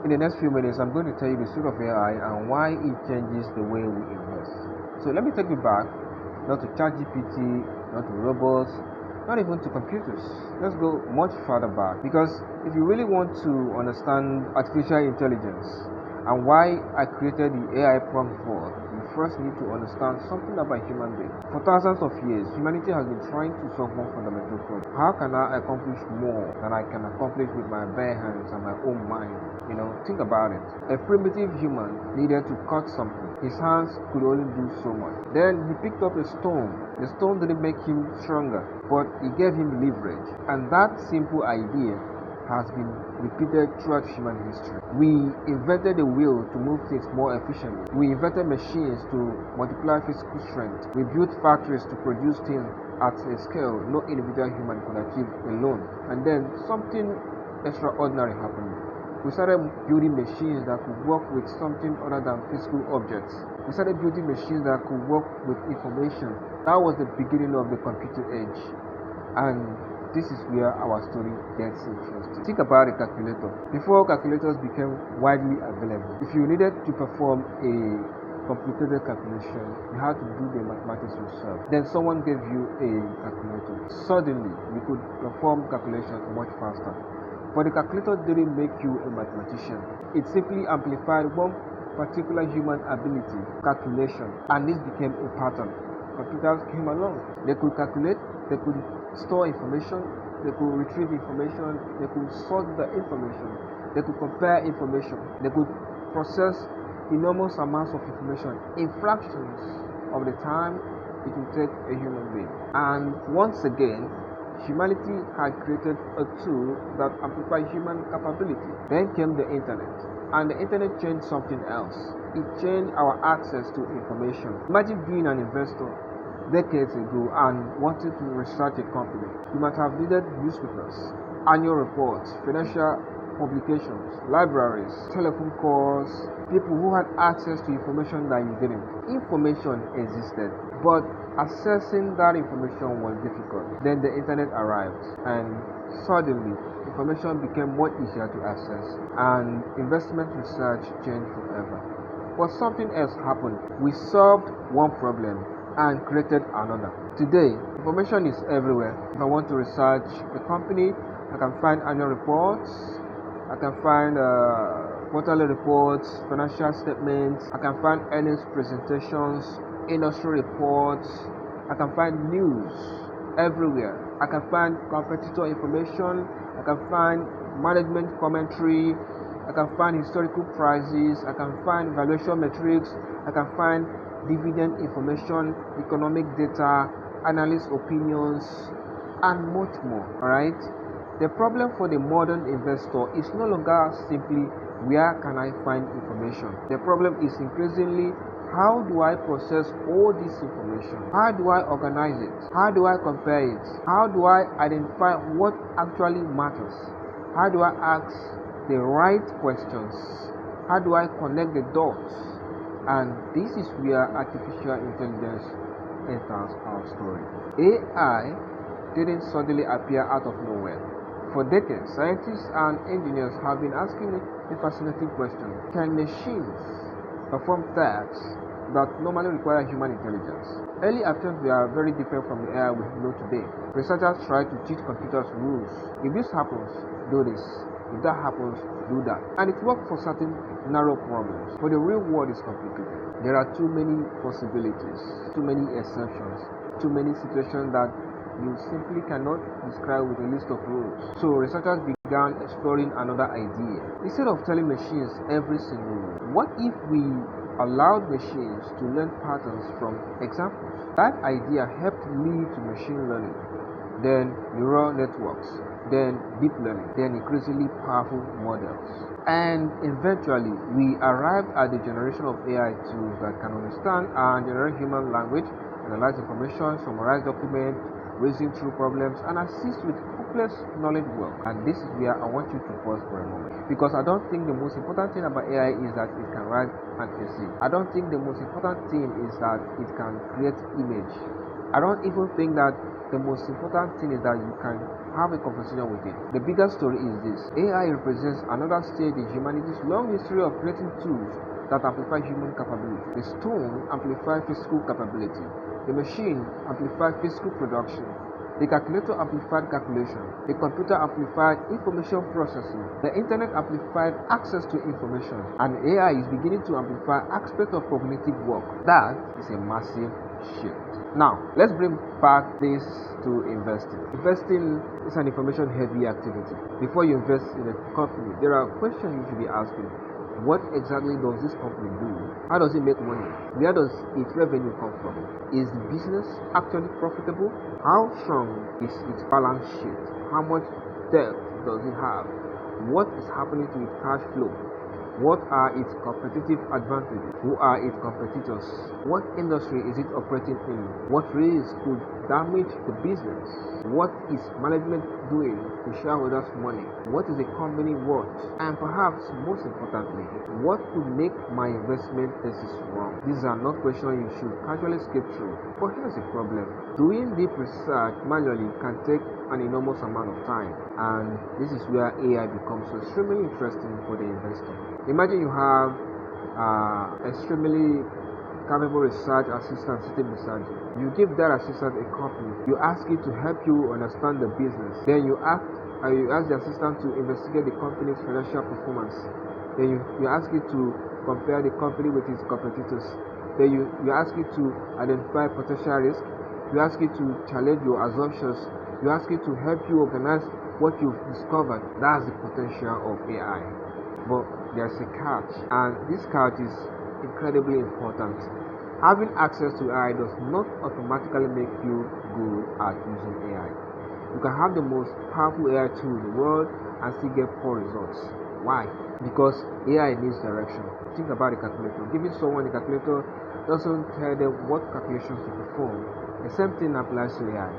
In the next few minutes, I'm going to tell you the story of AI and why it changes the way we invest. So let me take you back, not to ChatGPT, not to robots, not even to computers. Let's go much further back, because if you really want to understand artificial intelligence and why I created the AI prompt for, you first need to understand something about human being. For thousands of years, humanity has been trying to solve one fundamental problem. How can I accomplish more than I can accomplish with my bare hands and my own mind? Think about it. A primitive human needed to cut something. His hands could only do so much. Then he picked up a stone. The stone didn't make him stronger, but it gave him leverage. And that simple idea has been repeated throughout human history. We invented the wheel to move things more efficiently. We invented machines to multiply physical strength. We built factories to produce things at a scale no individual human could achieve alone. And then something extraordinary happened. We started building machines that could work with something other than physical objects. We started building machines that could work with information. That was the beginning of the computer age. And this is where our story gets interesting. Think about a calculator. Before calculators became widely available, if you needed to perform a complicated calculation, you had to do the mathematics yourself. Then someone gave you a calculator. Suddenly, you could perform calculations much faster. But the calculator didn't make you a mathematician. It simply amplified one particular human ability, calculation, and this became a pattern. Computers came along. They could calculate, they could store information, they could retrieve information, they could sort the information, they could compare information, they could process enormous amounts of information in fractions of the time it would take a human being. And once again, humanity had created a tool that amplified human capability. Then came the internet, and the internet changed something else. It changed our access to information. Imagine being an investor decades ago and wanted to research a company. You might have needed newspapers, annual reports, financial publications, libraries, telephone calls, people who had access to information that you didn't. Information existed, but accessing that information was difficult. Then the internet arrived, and suddenly information became much easier to access, and investment research changed forever. But something else happened. We solved one problem and created another. Today, information is everywhere. If I want to research a company, I can find annual reports, I can find quarterly reports, financial statements, I can find earnings presentations, industry reports, I can find news everywhere. I can find competitor information, I can find management commentary, I can find historical prices, I can find valuation metrics, I can find dividend information, economic data, analyst opinions, and much more. Alright? The problem for the modern investor is no longer simply where can I find information. The problem is increasingly how do I process all this information? How do I organize it? How do I compare it? How do I identify what actually matters? How do I ask the right questions? How do I connect the dots? And this is where artificial intelligence enters our story. AI didn't suddenly appear out of nowhere. For decades, scientists and engineers have been asking a fascinating question. Can machines perform tasks that normally require human intelligence? Early attempts were very different from the AI we know today. Researchers try to teach computers rules. If this happens, do this. If that happens, do that. And it worked for certain narrow problems. But the real world is complicated. There are too many possibilities, too many exceptions, too many situations that you simply cannot describe with a list of rules. So researchers began exploring another idea. Instead of telling machines every single rule, what if we allowed machines to learn patterns from examples? That idea helped lead to machine learning, then neural networks, then deep learning, then increasingly powerful models. And eventually, we arrived at the generation of AI tools that can understand and generate human language, analyze information, summarize documents, reason through problems, and assist with complex knowledge work. And this is where I want you to pause for a moment, because I don't think the most important thing about AI is that it can write an essay. I don't think the most important thing is that it can create image. I don't even think that the most important thing is that you can have a conversation with it. The bigger story is this: AI represents another stage in humanity's long history of creating tools that amplify human capability. The stone amplifies physical capability. The machine amplifies physical production. The calculator amplified calculation. The computer amplified information processing. The internet amplified access to information. And AI is beginning to amplify aspects of cognitive work. That is a massive shift. Now, let's bring back this to investing. Investing is an information heavy activity. Before you invest in a company, there are questions you should be asking. What exactly does this company do? How does it make money? Where does its revenue come from? Is the business actually profitable? How strong is its balance sheet? How much debt does it have? What is happening to its cash flow? What are its competitive advantages? Who are its competitors? What industry is it operating in? What risks could damage the business? What is management doing to shareholders' money? What is the company worth? And perhaps most importantly, what could make my investment thesis wrong? These are not questions you should casually skip through. But here's the problem: doing deep research manually can take an enormous amount of time, and this is where AI becomes extremely interesting for the investor. Imagine you have extremely capable research assistant sitting beside you. You give that assistant a company. You ask it to help you understand the business. Then you ask the assistant to investigate the company's financial performance. Then you ask it to compare the company with its competitors. Then you ask it to identify potential risk. You ask it to challenge your assumptions. You ask it to help you organize what you've discovered. That's the potential of AI. But there's a catch, and this catch is incredibly important. Having access to AI does not automatically make you good at using AI. You can have the most powerful AI tool in the world and still get poor results. Why? Because AI needs direction. Think about a calculator. Giving someone a calculator doesn't tell them what calculations to perform. The same thing applies to AI.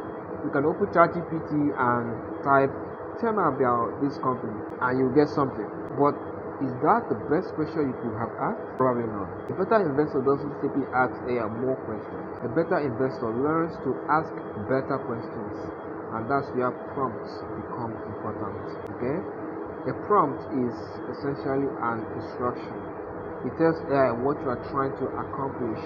You can open ChatGPT and type, "Tell me about this company," and you get something. But is that the best question you could have asked? Probably not. A better investor doesn't simply ask AI more questions. A better investor learns to ask better questions, and that's where prompts become important. Okay? A prompt is essentially an instruction. It tells AI what you are trying to accomplish,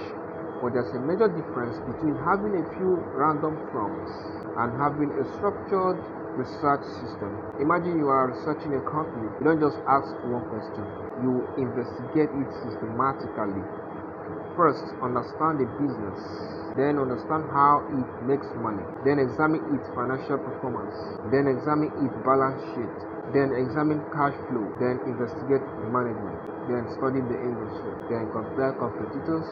but there's a major difference between having a few random prompts and having a structured research system. Imagine you are researching a company. You don't just ask one question. You investigate it systematically. First, understand the business. Then understand how it makes money. Then examine its financial performance. Then examine its balance sheet. Then examine cash flow. Then investigate management. Then study the industry. Then compare competitors.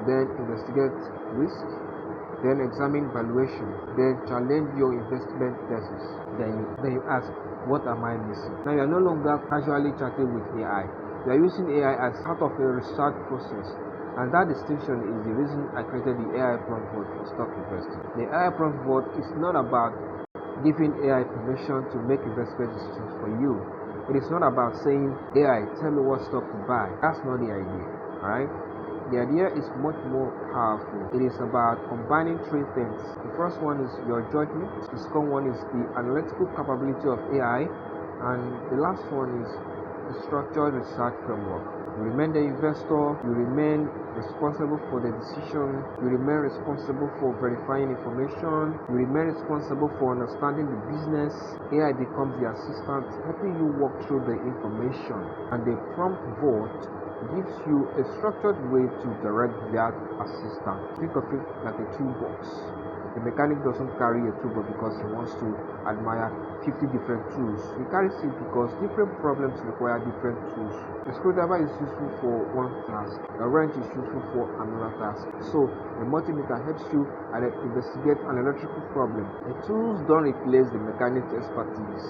Then investigate risk. Then examine valuation. Then challenge your investment thesis. Then you ask, what am I missing? Now you are no longer casually chatting with AI. You are using AI as part of a research process. And that distinction is the reason I created the AI prompt board for stock investing. The AI prompt board is not about giving AI permission to make investment decisions for you. It is not about saying, AI, tell me what stock to buy. That's not the idea. Alright? The idea is much more powerful. It is about combining three things. The first one is your judgment. The second one is the analytical capability of AI. And the last one is the structured research framework. You remain the investor. You remain responsible for the decision. You remain responsible for verifying information. You remain responsible for understanding the business. AI becomes the assistant, helping you walk through the information. And the prompt vote gives you a structured way to direct that assistant. Think of it like a toolbox. The mechanic doesn't carry a toolbox because he wants to admire 50 different tools. He carries it because different problems require different tools. A screwdriver is useful for one task. A wrench is useful for another task. So a multimeter helps you investigate an electrical problem. The tools don't replace the mechanic's expertise.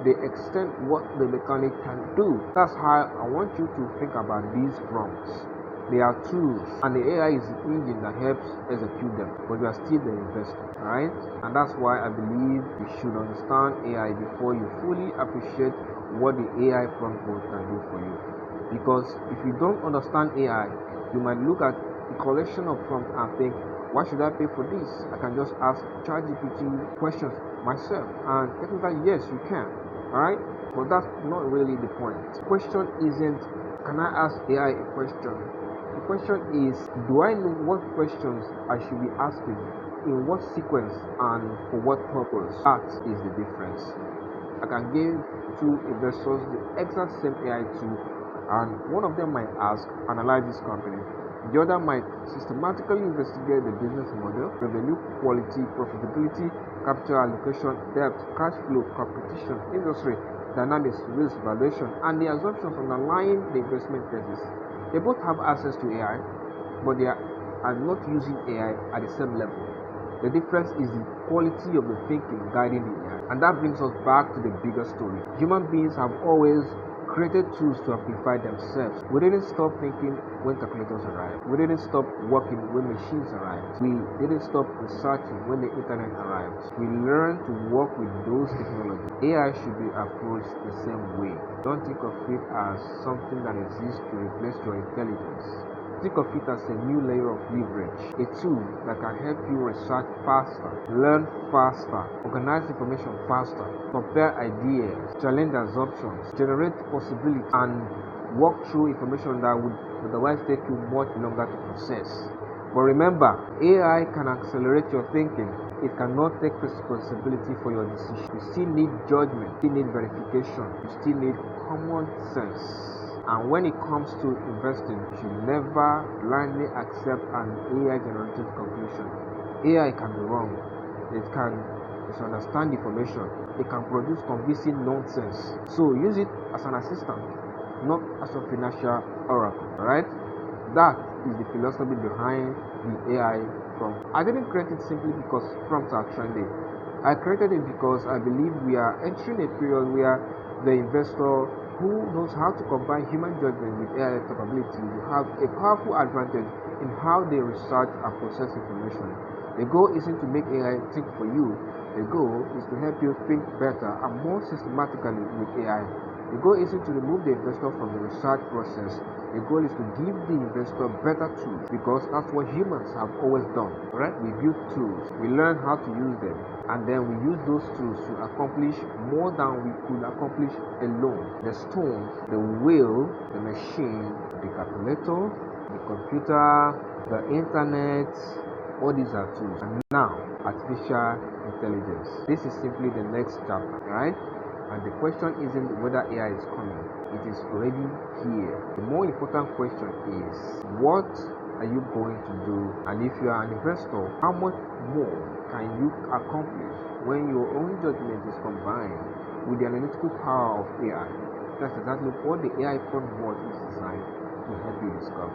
They extend what the mechanic can do. That's how I want you to think about these prompts. They are tools, and the AI is the engine that helps execute them, but you are still the investor, alright? And that's why I believe you should understand AI before you fully appreciate what the AI prompt board can do for you. Because if you don't understand AI, you might look at the collection of prompts and think, Why should I pay for this? I can just ask ChatGPT questions myself, and technically yes, you can. Alright? But that's not really the point. The question isn't, can I ask AI a question? The question is, do I know what questions I should be asking, in what sequence, and for what purpose? That is the difference. I can give two investors the exact same AI tool, and one of them might ask, analyze this company. The other might systematically investigate the business model, revenue, quality, profitability, capital allocation, debt, cash flow, competition, industry, dynamics, risk, valuation, and the assumptions underlying the investment thesis. They both have access to AI, but they are not using AI at the same level. The difference is the quality of the thinking guiding the AI. And that brings us back to the bigger story. Human beings have always created tools to amplify themselves. We didn't stop thinking when calculators arrived. We didn't stop working when machines arrived. We didn't stop researching when the internet arrived. We learned to work with those technologies. AI should be approached the same way. Don't think of it as something that exists to replace your intelligence. Think of it as a new layer of leverage, a tool that can help you research faster, learn faster, organize information faster, compare ideas, challenge assumptions, generate possibilities, and walk through information that would otherwise take you much longer to process. But remember, AI can accelerate your thinking. It cannot take responsibility for your decision. You still need judgment, you still need verification, you still need common sense. And when it comes to investing, you should never blindly accept an AI-generated conclusion. AI can be wrong. It can misunderstand information. It can produce convincing nonsense. So use it as an assistant, not as a financial oracle. Alright? That is the philosophy behind the AI prompt. I didn't create it simply because prompts are trending. I created it because I believe we are entering a period where the investor who knows how to combine human judgment with AI capability will have a powerful advantage in how they research and process information. The goal isn't to make AI think for you. The goal is to help you think better and more systematically with AI. The goal isn't to remove the investor from the research process. The goal is to give the investor better tools, because that's what humans have always done. Right? We build tools, we learn how to use them, and then we use those tools to accomplish more than we could accomplish alone. The stone, the wheel, the machine, the calculator, the computer, the internet, all these are tools. And now, artificial intelligence. This is simply the next chapter, right? And the question isn't whether AI is coming, it is already here. The more important question is, what are you going to do? And if you are an investor, how much more can you accomplish when your own judgment is combined with the analytical power of AI? That's exactly what the AI framework is designed to help you discover.